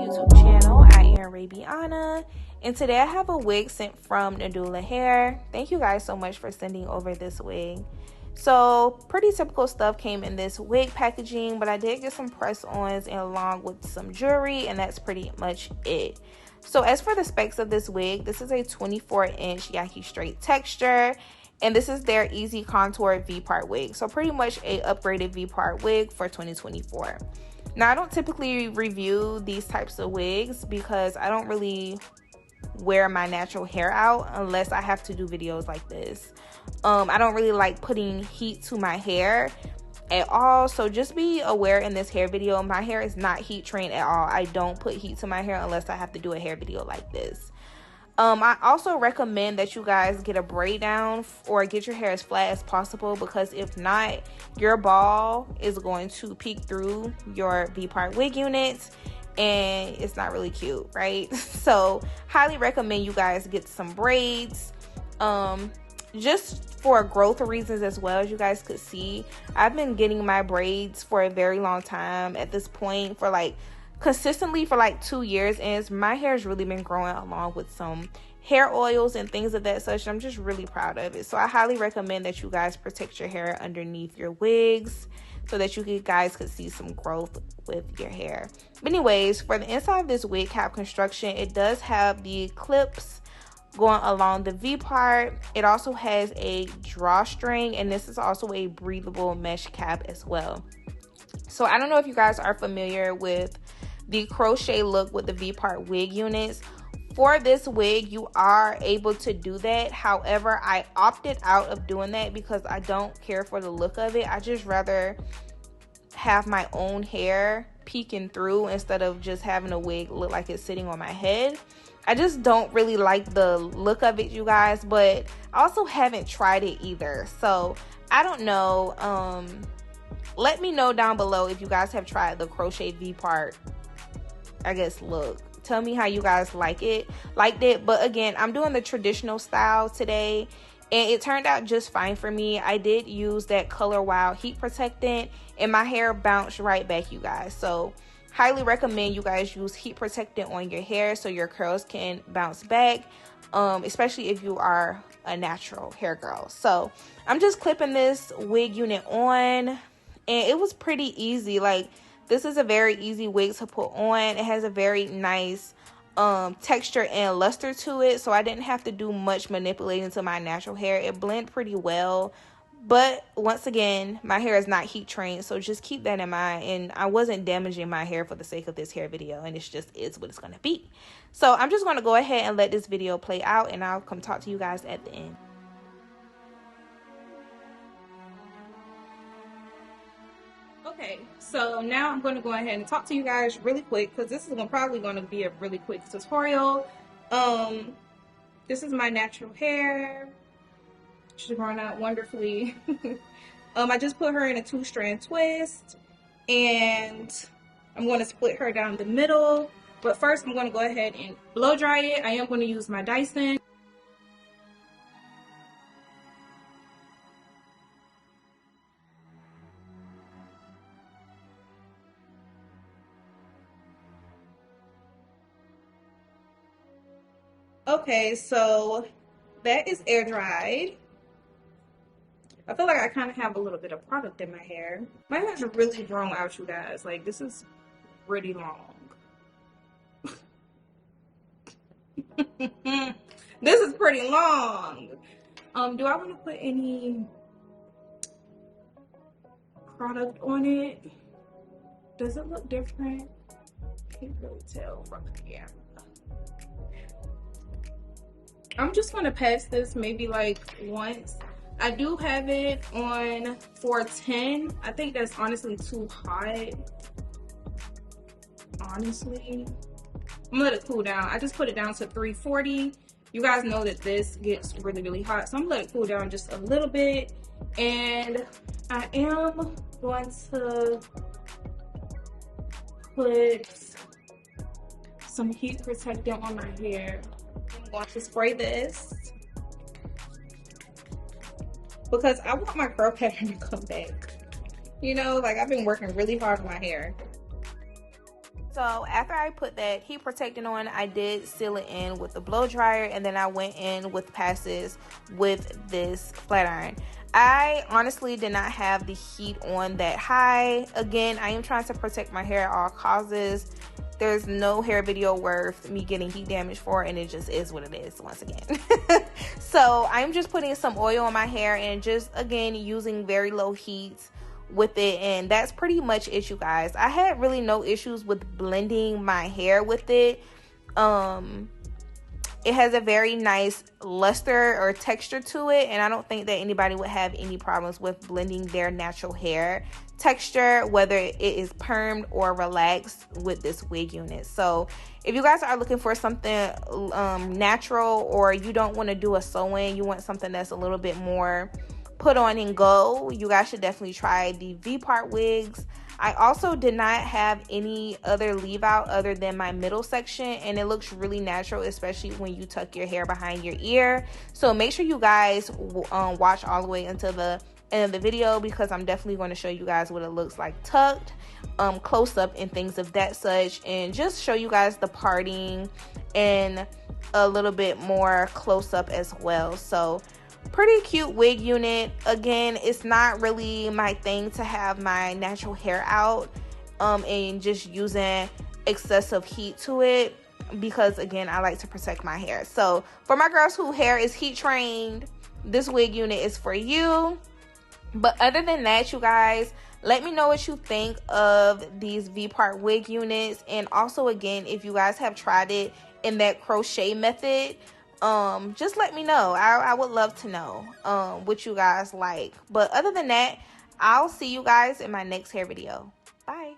YouTube channel. I am Rabiana, and today I have a wig sent from Nadulahair. Thank you guys so much for sending over this wig. So pretty typical stuff came in this wig packaging, but I did get some press-ons and along with some jewelry, and that's pretty much it. So as for the specs of this wig, this is a 24-inch Yaki straight texture, and this is their EasiContour VPART wig. So pretty much a upgraded VPART wig for 2024. Now, I don't typically review these types of wigs because I don't really wear my natural hair out unless I have to do videos like this. I don't really like putting heat to my hair at all, so just be aware in this hair video, my hair is not heat trained at all. I don't put heat to my hair unless I have to do a hair video like this. I also recommend that you guys get a braid down or get your hair as flat as possible, because if not, your ball is going to peek through your VPART wig units and it's not really cute, right? So highly recommend you guys get some braids, just for growth reasons as well. As you guys could see, I've been getting my braids for a very long time at this point, for like consistently for like 2 years, and my hair has really been growing along with some hair oils and things of that such. I'm just really proud of it. So I highly recommend that you guys protect your hair underneath your wigs so that you guys could see some growth with your hair. But anyways, for the inside of this wig cap construction, it does have the clips going along the V part. It also has a drawstring, and this is also a breathable mesh cap as well. So I don't know if you guys are familiar with the crochet look with the VPART wig units. For this wig, you are able to do that. However, I opted out of doing that because I don't care for the look of it. I just rather have my own hair peeking through instead of just having a wig look like it's sitting on my head. I just don't really like the look of it, you guys, but I also haven't tried it either. So I don't know. Let me know down below if you guys have tried the crochet VPART, I guess, look. Tell me how you guys liked it. But again, I'm doing the traditional style today, and it turned out just fine for me. I did use that Color Wow heat protectant, and my hair bounced right back, you guys. So highly recommend you guys use heat protectant on your hair so your curls can bounce back, especially if you are a natural hair girl. So I'm just clipping this wig unit on, and it was pretty easy. Like, this is a very easy wig to put on. It has a very nice texture and luster to it, so I didn't have to do much manipulating to my natural hair. It blended pretty well, but once again, my hair is not heat trained, so just keep that in mind. And I wasn't damaging my hair for the sake of this hair video, and it's just is what it's going to be. So I'm just going to go ahead and let this video play out, and I'll come talk to you guys at the end. Okay, so now I'm going to go ahead and talk to you guys really quick, because this is probably going to be a really quick tutorial. This is my natural hair. She's growing out wonderfully. I just put her in a 2-strand twist, and I'm going to split her down the middle. But first, I'm going to go ahead and blow dry it. I am going to use my Dyson. Okay, so that is air dried. I feel like I kind of have a little bit of product in my hair. My hair's really grown out, you guys. Like, this is pretty long. This is pretty long. Do I want to put any product on it? Does it look different? Can't really tell from the camera. I'm just going to pass this maybe like once. I do have it on 410. I think that's honestly too hot. Honestly, I'm gonna let it cool down. I just put it down to 340. You guys know that this gets really, really hot, so I'm gonna let it cool down just a little bit. And I am going to put some heat protectant on my hair. I'm going to spray this because I want my curl pattern to come back. You know, like, I've been working really hard on my hair. So after I put that heat protectant on, I did seal it in with the blow dryer, and then I went in with passes with this flat iron. I honestly did not have the heat on that high. Again, I am trying to protect my hair at all causes. There's no hair video worth me getting heat damage for, and it just is what it is once again. So I'm just putting some oil on my hair and just, again, using very low heat with it, and that's pretty much it, you guys. I had really no issues with blending my hair with it. It has a very nice luster or texture to it, and I don't think that anybody would have any problems with blending their natural hair texture, whether it is permed or relaxed, with this wig unit. So if you guys are looking for something natural, or you don't want to do a sew-in, you want something that's a little bit more put on and go, you guys should definitely try the VPART wigs. I also did not have any other leave out other than my middle section, and it looks really natural, especially when you tuck your hair behind your ear. So make sure you guys watch all the way until the end of the video, because I'm definitely going to show you guys what it looks like tucked, close up and things of that such, and just show you guys the parting and a little bit more close up as well. So pretty cute wig unit. Again, it's not really my thing to have my natural hair out and just using excessive heat to it, because again, I like to protect my hair. So for my girls whose hair is heat trained, this wig unit is for you. But other than that, you guys, let me know what you think of these VPART wig units, and also again, if you guys have tried it in that crochet method, just let me know. I would love to know what you guys like. But other than that, I'll see you guys in my next hair video. Bye.